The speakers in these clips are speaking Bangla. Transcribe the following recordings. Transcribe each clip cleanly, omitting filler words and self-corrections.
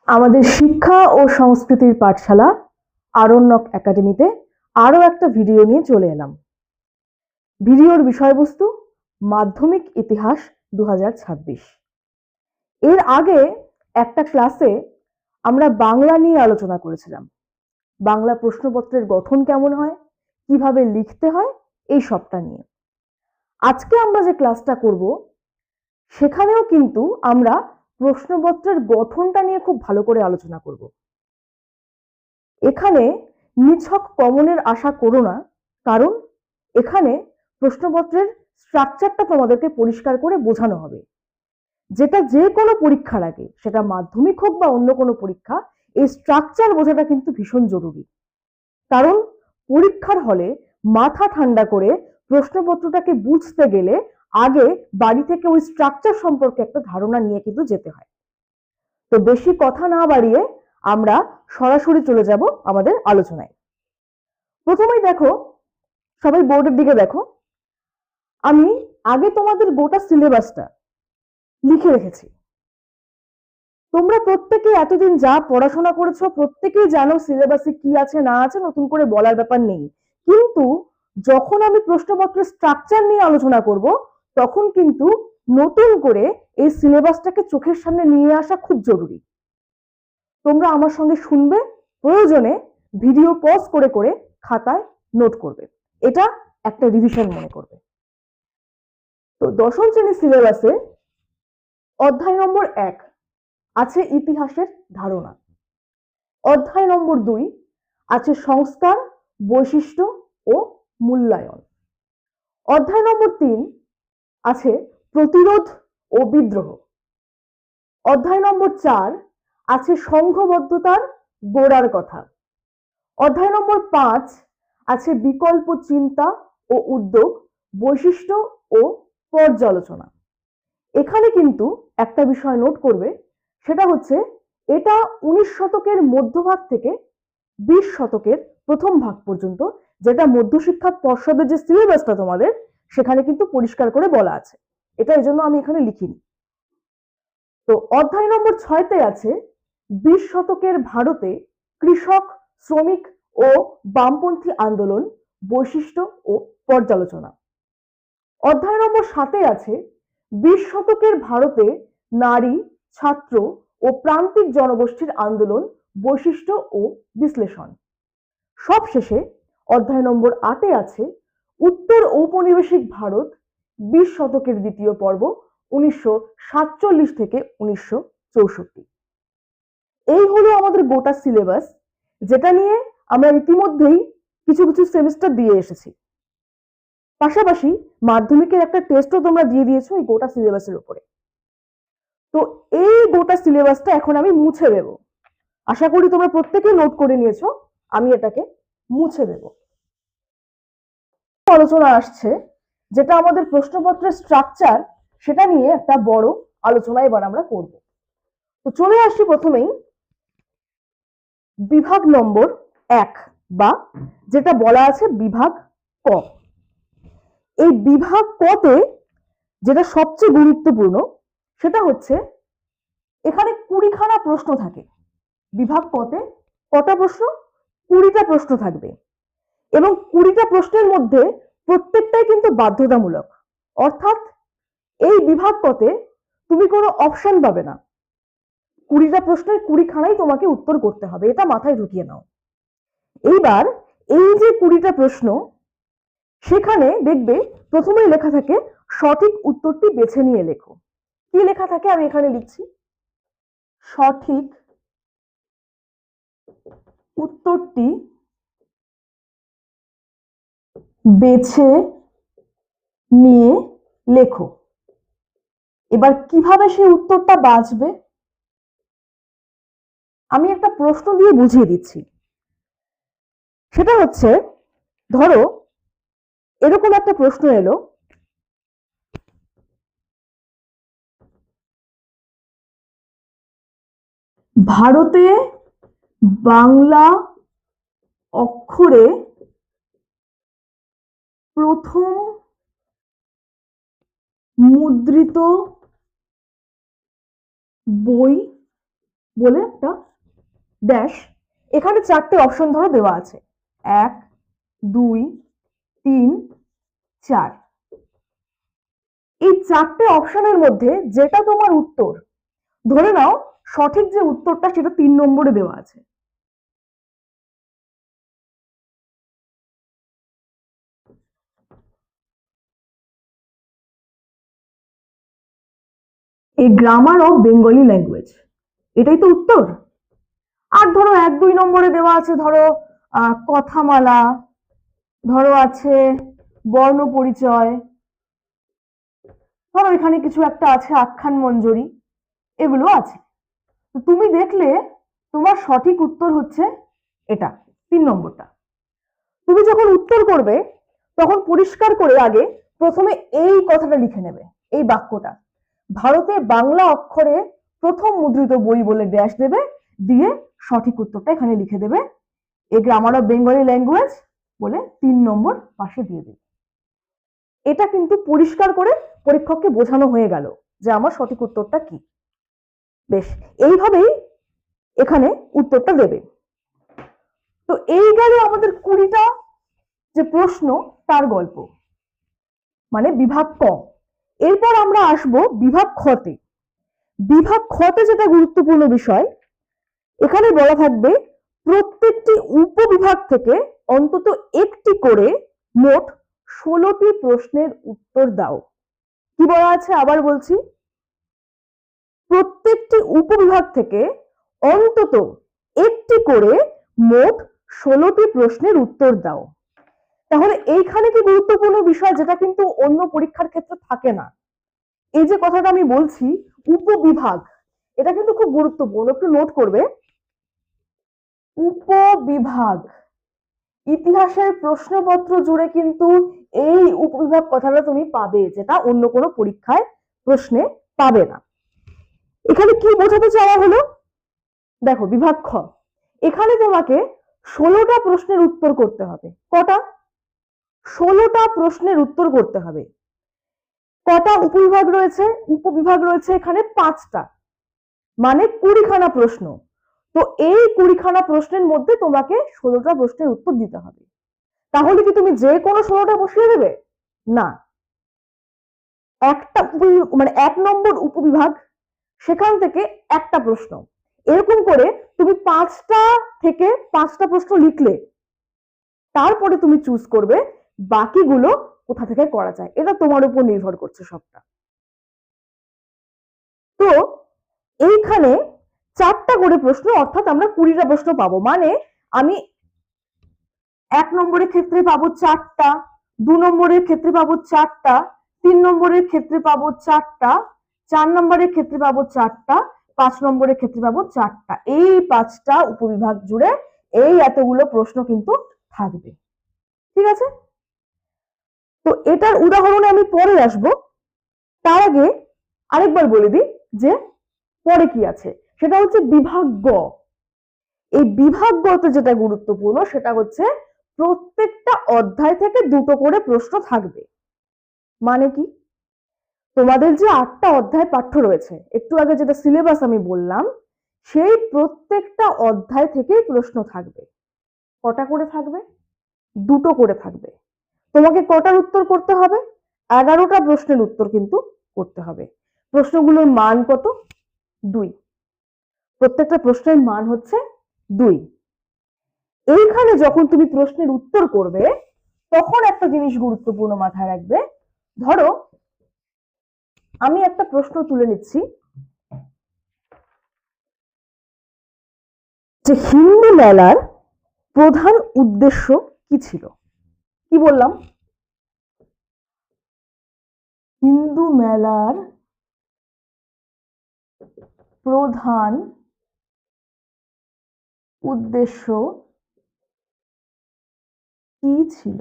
আমাদের শিক্ষা ও সংস্কৃতির পাঠশালা আরণ্যক একাডেমিতে আরও একটা ভিডিও নিয়ে চলে এলাম। ভিডিওর বিষয়বস্তু মাধ্যমিক ইতিহাস 2026। এর আগে একটা ক্লাসে আমরা বাংলা নিয়ে আলোচনা করেছিলাম। বাংলা প্রশ্নপত্রের গঠন কেমন হয়, কিভাবে লিখতে হয়, এই সবটা নিয়ে। আজকে আমরা যে ক্লাসটা করব সেখানেও কিন্তু আমরা প্রশ্নপত্রের গঠনটা নিয়ে খুব ভালো করে আলোচনা করব। এখানে নিছক কমনের আশা করো না, কারণ এখানে প্রশ্নপত্রের স্ট্রাকচারটা তোমাদেরকে পরিষ্কার করে বোঝানো হবে, যেটা যে কোনো পরীক্ষার আগে, সেটা মাধ্যমিক হোক বা অন্য কোনো পরীক্ষা, এই স্ট্রাকচার বোঝাটা কিন্তু ভীষণ জরুরি। কারণ পরীক্ষার হলে মাথা ঠান্ডা করে প্রশ্নপত্রটাকে বুঝতে গেলে আগে বাড়ি থেকে ওই স্ট্রাকচার সম্পর্কে একটা ধারণা নিয়ে কিন্তু যেতে হয়। তো বেশি কথা না বাড়িয়ে আমরা সরাসরি চলে যাব আমাদের আলোচনায়। প্রথমেই দেখো, সবাই বোর্ডের দিকে দেখো, আমি আগে তোমাদের গোটা সিলেবাসটা লিখে রেখেছি। তোমরা প্রত্যেকে এতদিন যা পড়াশোনা করেছো প্রত্যেকেই জানো সিলেবাসে কি আছে না আছে, নতুন করে বলার ব্যাপার নেই। কিন্তু যখন আমি প্রশ্নপত্রের স্ট্রাকচার নিয়ে আলোচনা করব, তখন কিন্তু নতুন করে এই সিলেবাসটাকে চোখের সামনে নিয়ে আসা খুব জরুরি। তোমরা আমার সঙ্গে শুনবে, প্রয়োজনে ভিডিও পজ করে করে খাতায় নোট করবে, এটা একটা রিভিশন মনে করবে। তো দশম শ্রেণীর সিলেবাসে অধ্যায় নম্বর 1 আছে ইতিহাসের ধারণা, অধ্যায় নম্বর 2 আছে সংস্কার, বৈশিষ্ট্য ও মূল্যায়ন, অধ্যায় নম্বর 3 আছে প্রতিরোধ ও বিদ্রোহ, অধ্যায় নম্বর 4 আছে সংঘবদ্ধতার গোড়ার কথা, অধ্যায় নম্বর 5 আছে বিকল্প চিন্তা ও উদ্যোগ, বৈশিষ্ট্য ও পর্যালোচনা। এখানে কিন্তু একটা বিষয় নোট করবে, সেটা হচ্ছে এটা 19 শতকের মধ্যভাগ থেকে 20 শতকের প্রথম ভাগ পর্যন্ত, যেটা মধ্যশিক্ষা পর্ষদের যে সিলেবাসটা তোমাদের, সেখানে কিন্তু পরিষ্কার করে বলা আছে। এটা এজন্য আমি এখানে লিখিনি। তো অধ্যায় নম্বর 6তে আছে 20 শতকের ভারতে কৃষক, শ্রমিক ও বামপন্থী আন্দোলন, বৈশিষ্ট্য ও পর্যালোচনা। অধ্যায় নম্বর 7-এ আছে 20 শতকের ভারতে নারী, ছাত্র ও প্রান্তিক জনগোষ্ঠীর আন্দোলন, বৈশিষ্ট্য ও বিশ্লেষণ। সবশেষে অধ্যায় নম্বর 8-এ আছে উত্তর ঔপনিবেশিক ভারত, 20 শতকের দ্বিতীয় পর্ব, 1947 থেকে 1964। এই হলো আমাদের গোটা সিলেবাস, যেটা নিয়ে আমরা ইতিমধ্যেই কিছু কিছু সেমিস্টার দিয়ে এসেছি। পাশাপাশি মাধ্যমিকের একটা টেস্টও তোমরা দিয়ে দিয়েছো এই গোটা সিলেবাসের উপরে। তো এই গোটা সিলেবাসটা এখন আমি মুছে দেব। আশা করি তোমরা প্রত্যেকে নোট করে নিয়েছো, আমি এটাকে মুছে দেব। আলোচনা আসছে, যেটা আমাদের প্রশ্নপত্রের স্ট্রাকচার, সেটা নিয়ে একটা বড় আলোচনা এবার আমরা করব। তো চলে আসি প্রথমেই বিভাগ নম্বর 1, বা যেটা বলা আছে বিভাগ ক। এই বিভাগ কতে যেটা সবচেয়ে গুরুত্বপূর্ণ, সেটা হচ্ছে এখানে 20খানা প্রশ্ন থাকে। বিভাগ কতে কটা প্রশ্ন? 20টা প্রশ্ন থাকবে, এবং 20টা প্রশ্নের মধ্যে প্রত্যেকটাই কিন্তু বাধ্যতামূলক। অর্থাৎ এই বিভাগ কতে তুমি কোনো অপশন পাবে না, 20টা প্রশ্নের 20খানাই তোমাকে উত্তর করতে হবে, এটা মাথায় ঢুকিয়ে নাও। এইবার এই যে 20টা প্রশ্ন, সেখানে দেখবে প্রথমেই লেখা থাকে সঠিক উত্তরটি বেছে নিয়ে লেখো। কি লেখা থাকে আমি এখানে লিখছি, সঠিক উত্তরটি বেছে নিয়ে লেখো। এবার কিভাবে সেই উত্তরটা বাছবে, আমি একটা প্রশ্ন দিয়ে বুঝিয়ে দিচ্ছি। সেটা হচ্ছে, ধরো এরকম একটা প্রশ্ন এলো, ভারতে বাংলা অক্ষরে প্রথম মুদ্রিত বই বলে একটা ড্যাশ, এখানে 4টে অপশন ধরো দেওয়া আছে, 1 2 3 4। এই 4টে অপশনের মধ্যে যেটা তোমার উত্তর, ধরে নাও সঠিক যে উত্তরটা সেটা 3 নম্বরে দেওয়া আছে, এই গ্রামার অফ বেঙ্গলি ল্যাঙ্গুয়েজ, এটাই তো উত্তর। আর ধরো 1 2 নম্বরে দেওয়া আছে, ধরো কথামালা, ধরো আছে বর্ণ পরিচয়, ধরো এখানে কিছু একটা আছে আখ্যান মঞ্জরি, এগুলো আছে। তো তুমি দেখলে তোমার সঠিক উত্তর হচ্ছে এটা 3 নম্বরটা। তুমি যখন উত্তর করবে তখন পরিষ্কার করে আগে প্রথমে এই কথাটা লিখে নেবে, এই বাক্যটা, ভারতে বাংলা অক্ষরে প্রথম মুদ্রিত বই বলে ড্যাশ দেবে, দিয়ে সঠিক উত্তরটা এখানে লিখে দেবে, a grammar of Bengali language বলে 3 নম্বর পাশে দিয়ে দেবে। এটা কিন্তু পরিষ্কার করে পরীক্ষককে বোঝানো হয়ে গেল যে আমার সঠিক উত্তরটা কি। বেশ, এইভাবেই এখানে উত্তরটা দেবে। তো এই গেল আমাদের 20টা যে প্রশ্ন তার গল্প, মানে বিভাগ ক। এরপর আমরা আসব বিভাগ খতে। বিভাগ খতে যেটা গুরুত্বপূর্ণ বিষয়, এখানে বলা থাকবে প্রত্যেকটি উপবিভাগ থেকে অন্তত একটি করে মোট 16টি প্রশ্নের উত্তর দাও। কি বলা আছে আবার বলছি, প্রত্যেকটি উপবিভাগ থেকে অন্তত একটি করে মোট 16টি প্রশ্নের উত্তর দাও। তাহলে এইখানে কি গুরুত্বপূর্ণ বিষয় যেটা কিন্তু অন্য পরীক্ষার ক্ষেত্রে থাকে না, এই যে কথাটা আমি বলছি উপবিভাগ, এটা কিন্তু খুব গুরুত্বপূর্ণ, একটু নোট করবে। উপবিভাগ, ইতিহাসের প্রশ্নপত্র জুড়ে কিন্তু এই উপবিভাগ কথাটা তুমি পাবে, যেটা অন্য কোনো পরীক্ষায় প্রশ্নে পাবে না। এখানে কি বোঝাতে চাওয়া হলো, দেখো বিভাগ খ, এখানে তোমাকে 16টা প্রশ্নের উত্তর করতে হবে। কটা? 16টা প্রশ্নের উত্তর করতে হবে। কটা উপবিভাগ রয়েছে? উপবিভাগ রয়েছে এখানে 5টা, মানে 20খানা প্রশ্ন। তো এই 20খানা প্রশ্নের মধ্যে তোমাকে 16টা প্রশ্নের উত্তর দিতে হবে। তাহলে কি তুমি যে কোনো 16টা বসিয়ে দেবে? না, একটা মানে 1 নম্বর উপবিভাগ, সেখান থেকে একটা প্রশ্ন, এরকম করে তুমি 5টা থেকে 5টা প্রশ্ন লিখলে, তারপরে তুমি চুজ করবে বাকিগুলো কোথা থেকে করা যায়, এটা তোমার উপর নির্ভর করছে সবটা। তো এইখানে 4টা করে প্রশ্ন, অর্থাৎ আমরা 20টা প্রশ্ন পাবো, মানে আমি 1 নম্বরের ক্ষেত্রে পাবো 4টা, 2 নম্বরের ক্ষেত্রে পাবো 4টা, 3 নম্বরের ক্ষেত্রে পাবো 4টা, 4 নম্বরের ক্ষেত্রে পাবো 4টা, 5 নম্বরের ক্ষেত্রে পাবো 4টা। এই 5টা উপবিভাগ জুড়ে এই এতগুলো প্রশ্ন কিন্তু থাকবে। ঠিক আছে, তো এটার উদাহরণে আমি পরে আসবো, তার আগে আরেকবার বলে দিই যে পরে কি আছে, সেটা হচ্ছে বিভাগ গ। এই বিভাগ গতে যেটা গুরুত্বপূর্ণ সেটা হচ্ছে প্রত্যেকটা অধ্যায় থেকে 2টো করে প্রশ্ন থাকবে। মানে কি, তোমাদের যে 8টা অধ্যায় পাঠ্য রয়েছে, একটু আগে যেটা সিলেবাস আমি বললাম, সেই প্রত্যেকটা অধ্যায় থেকেই প্রশ্ন থাকবে। কটা করে থাকবে? 2টো করে থাকবে। তোমাকে কটার উত্তর করতে হবে? 11টা প্রশ্নের উত্তর কিন্তু করতে হবে। প্রশ্নগুলোর মান কত? 2। প্রত্যেকটা প্রশ্নের মান হচ্ছে 2। এইখানে যখন তুমি প্রশ্নের উত্তর করবে তখন একটা জিনিস গুরুত্বপূর্ণ মাথায় রাখবে, ধরো আমি একটা প্রশ্ন তুলে নিচ্ছি যে হিন্দু মেলার প্রধান উদ্দেশ্য কি ছিল। কি বললাম? হিন্দু মেলার প্রধান উদ্দেশ্য কি ছিল?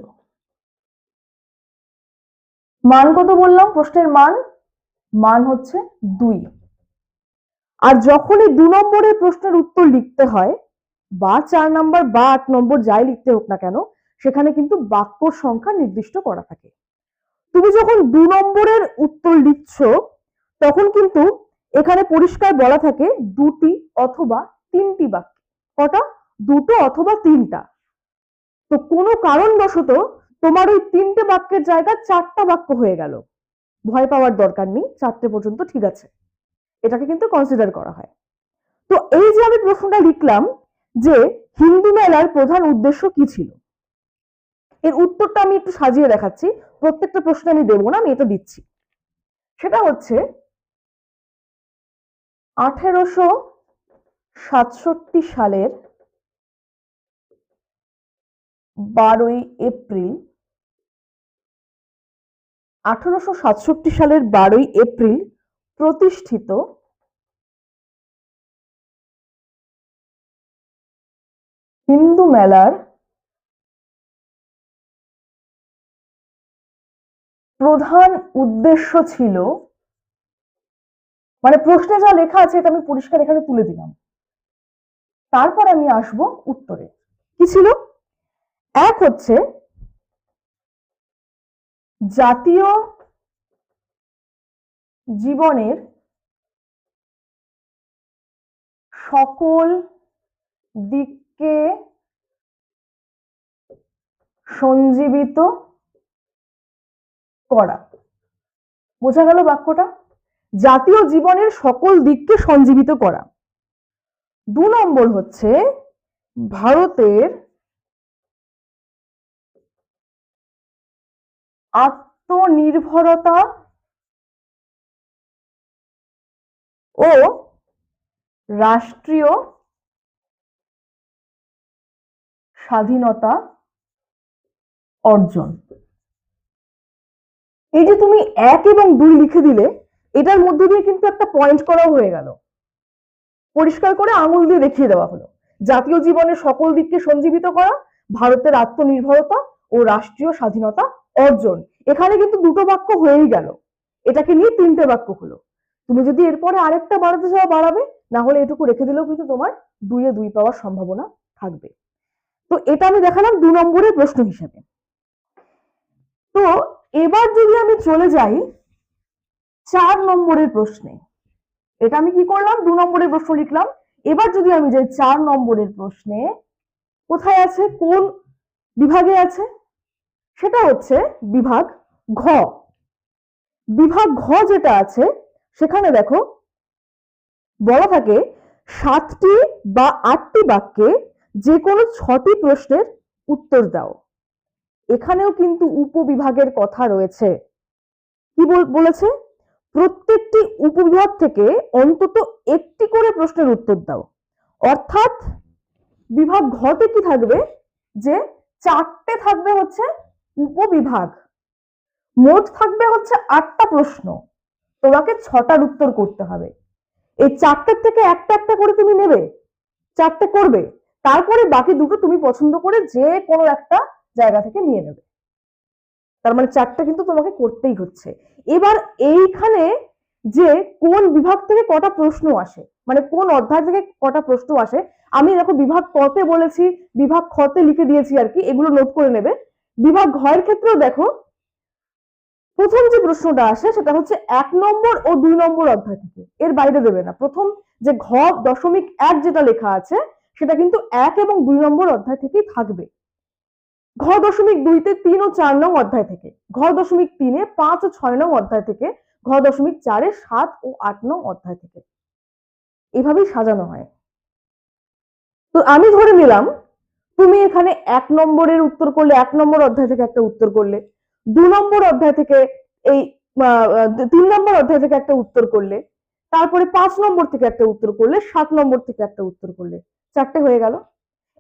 মান কত বললাম? প্রশ্নের মান হচ্ছে 2। আর যখনই 2 নম্বরের প্রশ্নের উত্তর লিখতে হয়, বা 4 নম্বর বা 8 নম্বর যাই লিখতে হোক না কেন, সেখানে কিন্তু বাক্যর সংখ্যা নির্দিষ্ট করা থাকে। তুমি যখন 2 নম্বরের উত্তর লিখছো তখন কিন্তু এখানে পরিষ্কার বলা থাকে দুটি অথবা তিনটি বাক্য। কটা? দুটো অথবা তিনটা। তো কোনো কারণবশত তোমার ওই তিনটে বাক্যের জায়গায় চারটা বাক্য হয়ে গেল, ভয় পাওয়ার দরকার নেই, চারটে পর্যন্ত ঠিক আছে, এটাকে কিন্তু কনসিডার করা হয়। তো এই যে আমি প্রশ্নটা লিখলাম যে হিন্দু মেলার প্রধান উদ্দেশ্য কি ছিল, এর উত্তরটা আমি একটু সাজিয়ে দেখাচ্ছি, প্রত্যেকটা প্রশ্ন আমি দেবো না, আমি এটা দিচ্ছি। সেটা হচ্ছে 1867 সালের 12ই এপ্রিল 1867 সালের 12ই এপ্রিল প্রতিষ্ঠিত হিন্দু মেলার প্রধান উদ্দেশ্য ছিল, মানে প্রশ্নে যা লেখা আছে এটা আমি পরিষ্কার এখানে তুলে দিলাম, তারপর আমি আসব উত্তরে। কি ছিল? এক হচ্ছে জাতীয় জীবনের সকল দিককে সঞ্জীবিত করা। বোঝা গেল বাক্যটা? জাতীয় জীবনের সকল দিককে সঞ্জীবিত করা। 2 নম্বর হচ্ছে ভারতের আত্মনির্ভরতা ও রাষ্ট্রীয় স্বাধীনতা অর্জন। এই যে তুমি 1 এবং 2 লিখে দিলে, এটার মধ্যে দিয়ে কিন্তু একটা পয়েন্ট করা হয়ে গেল, পরিষ্কার করে আঙুল দিয়ে দেখিয়ে দেওয়া হলো। জাতীয় জীবনের সকল দিককে সঞ্জীবিত করা, ভারতের আত্মনির্ভরতা ও রাষ্ট্রীয় স্বাধীনতা অর্জন। এখানে কিন্তু দুটো বাক্য হয়েই গেল, এটাকে নিয়ে 3টে বাক্য হলো। তুমি যদি এরপরে আরেকটা বাড়াতে চাও বাড়াবে, না হলে এটুকু রেখে দিলেও কিন্তু তোমার 2-এ 2 পাওয়ার সম্ভাবনা থাকবে। তো এটা আমি দেখালাম 2 নম্বরের প্রশ্ন হিসেবে। তো এবার যদি আমি চলে যাই 4 নম্বরের প্রশ্নে, এটা আমি কি করলাম? 2 নম্বরের প্রশ্ন লিখলাম। এবার যদি আমি যাই 4 নম্বরের প্রশ্নে, কোথায় আছে, কোন বিভাগে আছে? সেটা হচ্ছে বিভাগ ঘ। বিভাগ ঘ যেটা আছে সেখানে দেখো বলা থাকে 7টি বা 8টি বাক্যে যে কোনো 6টি প্রশ্নের উত্তর দাও। এখানেও কিন্তু উপবিভাগের কথা রয়েছে। কি বলেছে? প্রত্যেকটি উপবিভাগ থেকে অন্তত একটি করে প্রশ্নের উত্তর দাও। অর্থাৎ বিভাগ ঘতে কি থাকবে, যে 4টে থাকবে হচ্ছে উপবিভাগ, মোট থাকবে হচ্ছে 8টা প্রশ্ন, তোমাকে 6টার উত্তর করতে হবে। এই 4টের থেকে একটা একটা করে তুমি নেবে, 4টে করবে, তারপরে বাকি দুটো তুমি পছন্দ করে যে কোনো একটা জায়গা থেকে নিয়ে নেবে। তার মানে 4টে কিন্তু তোমাকে করতেই হচ্ছে। এবার এইখানে যে কোন বিভাগ থেকে কটা প্রশ্ন আসে, মানে কোন অধ্যায় থেকে কটা প্রশ্ন আসে, আমি দেখো বিভাগ কতে বলেছি, বিভাগ খতে লিখে দিয়েছি আর কি, এগুলো নোট করে নেবে। বিভাগ ঘয়ের ক্ষেত্রেও দেখো প্রথম যে প্রশ্নটা আসে সেটা হচ্ছে 1 নম্বর ও 2 নম্বর অধ্যায় থেকে, এর বাইরে দেবে না। প্রথম যে ঘ দশমিক 1 যেটা লেখা আছে সেটা কিন্তু 1 এবং 2 নম্বর অধ্যায় থেকেই থাকবে। ঘ দশমিক 2-তে 3 ও 4 নং অধ্যায় থেকে, ঘ দশমিক 3-এ 5 ও 6 নং অধ্যায় থেকে, ঘ দশমিক 4-এ 7 ও 8 নং অধ্যায় থেকে, এভাবেই সাজানো হয়। তো আমি ধরে নিলাম তুমি এখানে 1 নম্বরের উত্তর করলে, 1 নম্বর অধ্যায় থেকে একটা উত্তর করলে, 2 নম্বর অধ্যায় থেকে এই 3 নম্বর অধ্যায় থেকে একটা উত্তর করলে, তারপরে 5 নম্বর থেকে একটা উত্তর করলে, 7 নম্বর থেকে একটা উত্তর করলে, 4টে হয়ে গেল।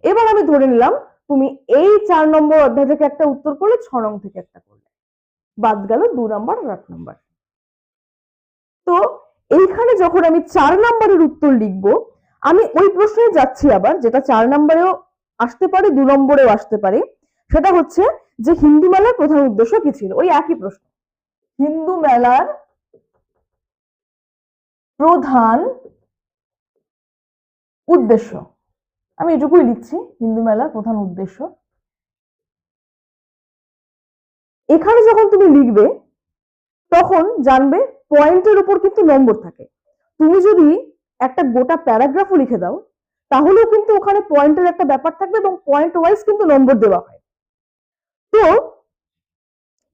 এবার আমি ধরে নিলাম তুমি এই 4 নম্বর অধ্যায় থেকে একটা উত্তর করলে, 6 নং থেকে একটা করলে, বাদ গেল 2 নম্বর আর 8 নম্বর। তো এইখানে যখন আমি 4 নম্বরের উত্তর লিখবো, আমি ওই প্রশ্নে যাচ্ছি আবার, যেটা 4 নম্বরেও আসতে পারে, 2 নম্বরেও আসতে পারে। সেটা হচ্ছে যে হিন্দু মেলার প্রধান উদ্দেশ্য কি ছিল, ওই একই প্রশ্ন। হিন্দু মেলার প্রধান উদ্দেশ্য, আমি এটুকুই লিখছি, হিন্দু মেলার প্রধান উদ্দেশ্য। এখানে যখন তুমি লিখবে তখন জানবে পয়েন্টের উপর কিন্তু নম্বর থাকে। তুমি যদি একটা গোটা প্যারাগ্রাফও লিখে দাও তাহলেও কিন্তু ওখানে পয়েন্টের একটা ব্যাপার থাকবে এবং পয়েন্ট ওয়াইজ কিন্তু নম্বর দেওয়া হয়। তো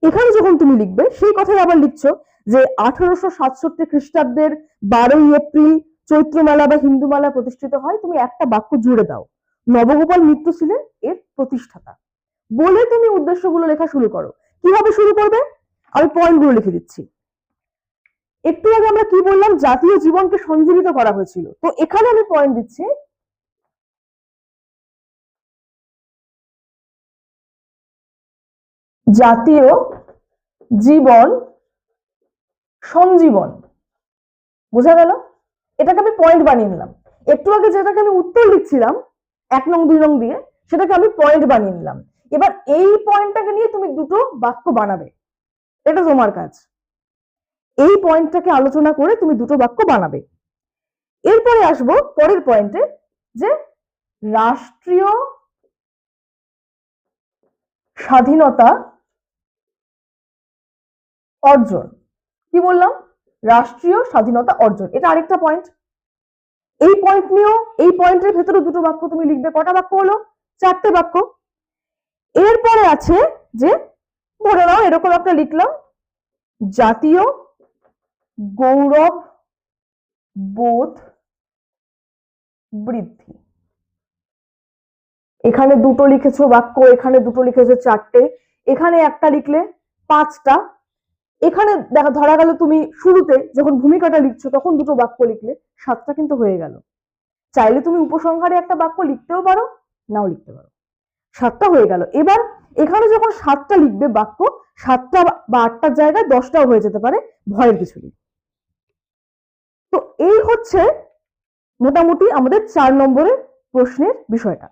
এখানে যখন তুমি লিখবে সেই কথাই আবার লিখছো যে 1867 খ্রিস্টাব্দের 12ই এপ্রিল চৈত্র মেলা বা হিন্দু মেলা প্রতিষ্ঠিত হয়, তুমি একটা বাক্য জুড়ে দাও নবগোপাল মিত্র ছিলেন এর প্রতিষ্ঠাতা বলে তুমি উদ্দেশ্যগুলো লেখা শুরু করো। কিভাবে শুরু করবে আমি পয়েন্টগুলো লিখে দিচ্ছি। একটু আগে আমরা কি বললাম, জাতীয় জীবনকে সঞ্জীবিত করা হয়েছিল, তো এখানে আমি পয়েন্ট দিচ্ছি জাতীয় জীবন সঞ্জীবন। বোঝা গেল? এটাকে আমি পয়েন্ট বানিয়ে নিলাম। একটু আগে যেটাকে আমি উত্তর লিখছিলাম 1 নং 2 নং দিয়ে, সেটাকে আমি পয়েন্ট বানিয়ে নিলাম। এবার এই পয়েন্টটাকে নিয়ে তুমি দুটো বাক্য বানাবে, এটা তোমার কাজ। এই পয়েন্টটাকে আলোচনা করে তুমি দুটো বাক্য বানাবে। এরপরে আসবো পরের পয়েন্টে, যে রাষ্ট্রীয় স্বাধীনতা অর্জন। কি বললাম? রাষ্ট্রীয় স্বাধীনতা অর্জন, এটা আরেকটা পয়েন্ট। এই পয়েন্ট নিয়েও এই পয়েন্টের ভেতরে দুটো বাক্য তুমি লিখবে। কটা বাক্য হলো? 4টে বাক্য। এরপরে আছে যে ধরে নাও এরকম একটা লিখলাম, জাতীয় গৌরব বোধ বৃদ্ধি। এখানে দুটো লিখেছো বাক্য, এখানে দুটো লিখেছো 4টে, এখানে একটা লিখলে 5টা। এখানে দেখা ধরা গেল তুমি শুরুতে যখন ভূমিকাটা লিখছো তখন দুটো বাক্য লিখলে 7টা কিন্তু হয়ে গেল। চাইলে তুমি উপসংহারে একটা বাক্য লিখতেও পারো, নাও লিখতে পারো। 7টা হয়ে গেল। এবার এখানে যখন 7টা লিখবে বাক্য, 7টা বা 8টার জায়গায় 10টাও হয়ে যেতে পারে, ভয়ের কিছু নেই। তো এই হচ্ছে মোটামুটি আমাদের 4 নম্বরের প্রশ্নের বিষয়টা।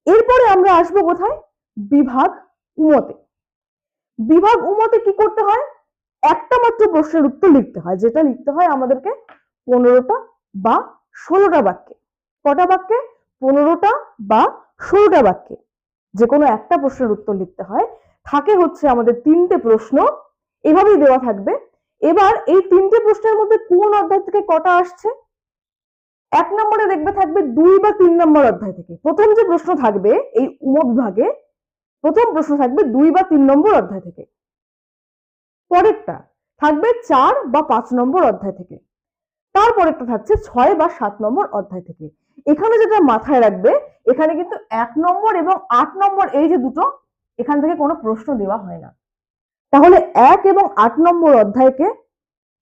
এরপরে আমরা আসবো কোথায়? বিভাগ উমতে। বিভাগ উমতে কি করতে হয়? একটা মাত্র প্রশ্নের উত্তর লিখতে হয়, যেটা লিখতে হয় আমাদেরকে 15টা বা 16টা বাক্যে। কটা বাক্যে? 15টা বা 16টা বাক্যে যে কোনো একটা প্রশ্নের উত্তর লিখতে হয়। থাকে হচ্ছে আমাদের 3টে প্রশ্ন, এভাবেই দেওয়া থাকবে। এবার এই 3টে প্রশ্নের মধ্যে কোন অধ্যায় থেকে কটা আসছে? 1 নম্বরে দেখবে থাকবে 2 বা 3 নম্বর অধ্যায় থেকে। প্রথম যে প্রশ্ন থাকবে এই উপবিভাগে, প্রথম প্রশ্ন থাকবে 2 বা 3 নম্বর অধ্যায় থেকে। পরেরটা থাকবে 4 বা 5 নম্বর অধ্যায় থেকে। তারপরেরটা থাকছে 6 বা 7 নম্বর অধ্যায় থেকে। এখানে যেটা মাথায় রাখবে, এখানে কিন্তু 1 নম্বর এবং 8 নম্বর এই যে দুটো, এখান থেকে কোনো প্রশ্ন দেওয়া হয় না। তাহলে 1 এবং 8 নম্বর অধ্যায়কে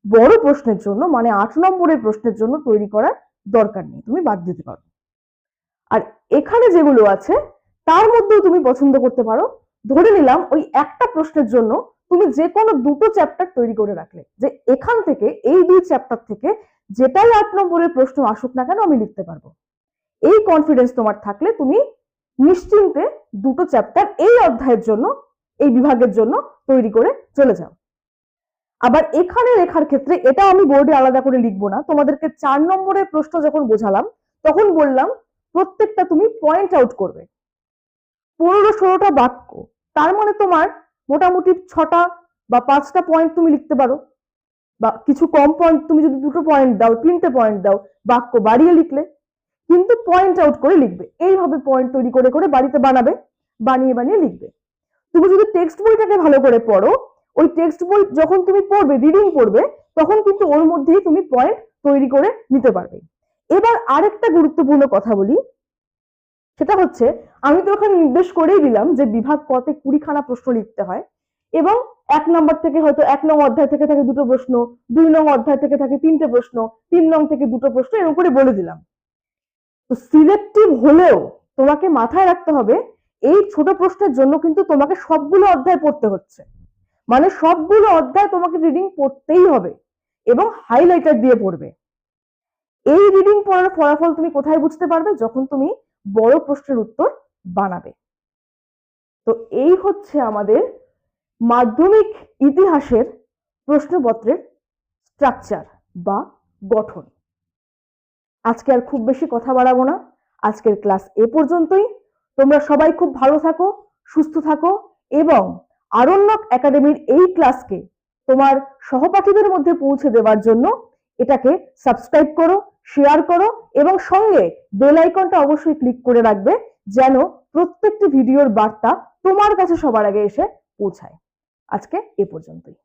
বড় প্রশ্নের জন্য, মানে 8 নম্বরের প্রশ্নের জন্য তৈরি করার দরকার নেই, তুমি বাদ দিতে পারো। আর এখানে যেগুলো আছে তার মধ্যেও তুমি পছন্দ করতে পারো। ধরে নিলাম ওই একটা প্রশ্নের জন্য তুমি যে কোনো দুটো চ্যাপ্টার তৈরি করে রাখলে, যে এখান থেকে এই 2 চ্যাপ্টার থেকে যেটাই 8 নম্বরের প্রশ্ন আসুক না কেন আমি লিখতে পারবো। এই কনফিডেন্স তোমার থাকলে তুমি নিশ্চিন্তে দুটো চ্যাপ্টার এই অধ্যায়ের জন্য, এই বিভাগের জন্য তৈরি করে চলে যাও। আবার এখানে লেখার ক্ষেত্রে এটা আমি বোর্ডে আলাদা করে লিখবো না, তোমাদেরকে 4 নম্বরের প্রশ্ন যখন বোঝালাম তখন বললাম প্রত্যেকটা তুমি পয়েন্ট আউট করবে। 15-16টা বাক্য, তার মানে তোমার মোটামুটি 6টা বা 5টা পয়েন্ট তুমি লিখতে পারো, বা কিছু কম পয়েন্ট তুমি যদি 2টো পয়েন্ট দাও, 3টে পয়েন্ট দাও, বাক্য বাড়িয়ে লিখলে, কিন্তু পয়েন্ট আউট করে লিখবে। এইভাবে পয়েন্ট তৈরি করে করে বাড়িতে বানাবে, বানিয়ে বানিয়ে লিখবে। তুমি যদি টেক্সট বইটাকে ভালো করে পড়ো, ওই টেক্সট বই যখন তুমি পড়বে, রিডিং পড়বে, তখন কিন্তু ওর মধ্যেই তুমি পয়েন্ট তৈরি করে নিতে পারবে। এবার আরেকটা গুরুত্বপূর্ণ কথা বলি, সেটা হচ্ছে আমি তো ওখানে নির্দেশ করেই দিলাম যে বিভাগ কতে 20খানা প্রশ্ন লিখতে হয়, এবং 1 নম্বর থেকে হয়তো 1 নং অধ্যায় থেকে থাকে 2টো প্রশ্ন, 2 নং অধ্যায় থেকে থাকে 3টে প্রশ্ন, 3 নং থেকে 2টো প্রশ্ন, এরকম করে বলে দিলাম। তো সিলেক্টিভ হলেও তোমাকে মাথায় রাখতে হবে এই ছোট প্রশ্নের জন্য কিন্তু তোমাকে সবগুলো অধ্যায় পড়তে হচ্ছে, মানে সবগুলো অধ্যায় তোমাকে রিডিং পড়তেই হবে এবং হাইলাইটার দিয়ে পড়বে। এই রিডিং পড়ার ফলাফল তুমি কোথায় বুঝতে পারবে? যখন তুমি বড় প্রশ্নের উত্তর বানাবে। তো এই হচ্ছে আমাদের মাধ্যমিক ইতিহাসের প্রশ্নপত্রের স্ট্রাকচার বা গঠন। আজকে আর খুব বেশি কথা বাড়াবো না, আজকের ক্লাস এ পর্যন্তই। তোমরা সবাই খুব ভালো থাকো, সুস্থ থাকো, এবং আরণ্যক একাডেমির এই ক্লাসকে তোমার সহপাঠীদের মধ্যে পৌঁছে দেওয়ার জন্য এটাকে সাবস্ক্রাইব করো, শেয়ার করো এবং সঙ্গে বেল আইকনটা অবশ্যই ক্লিক করে রাখবে যেন প্রত্যেকটি ভিডিওর বার্তা তোমার কাছে সবার আগে এসে পৌঁছায়। আজকে এ পর্যন্তই।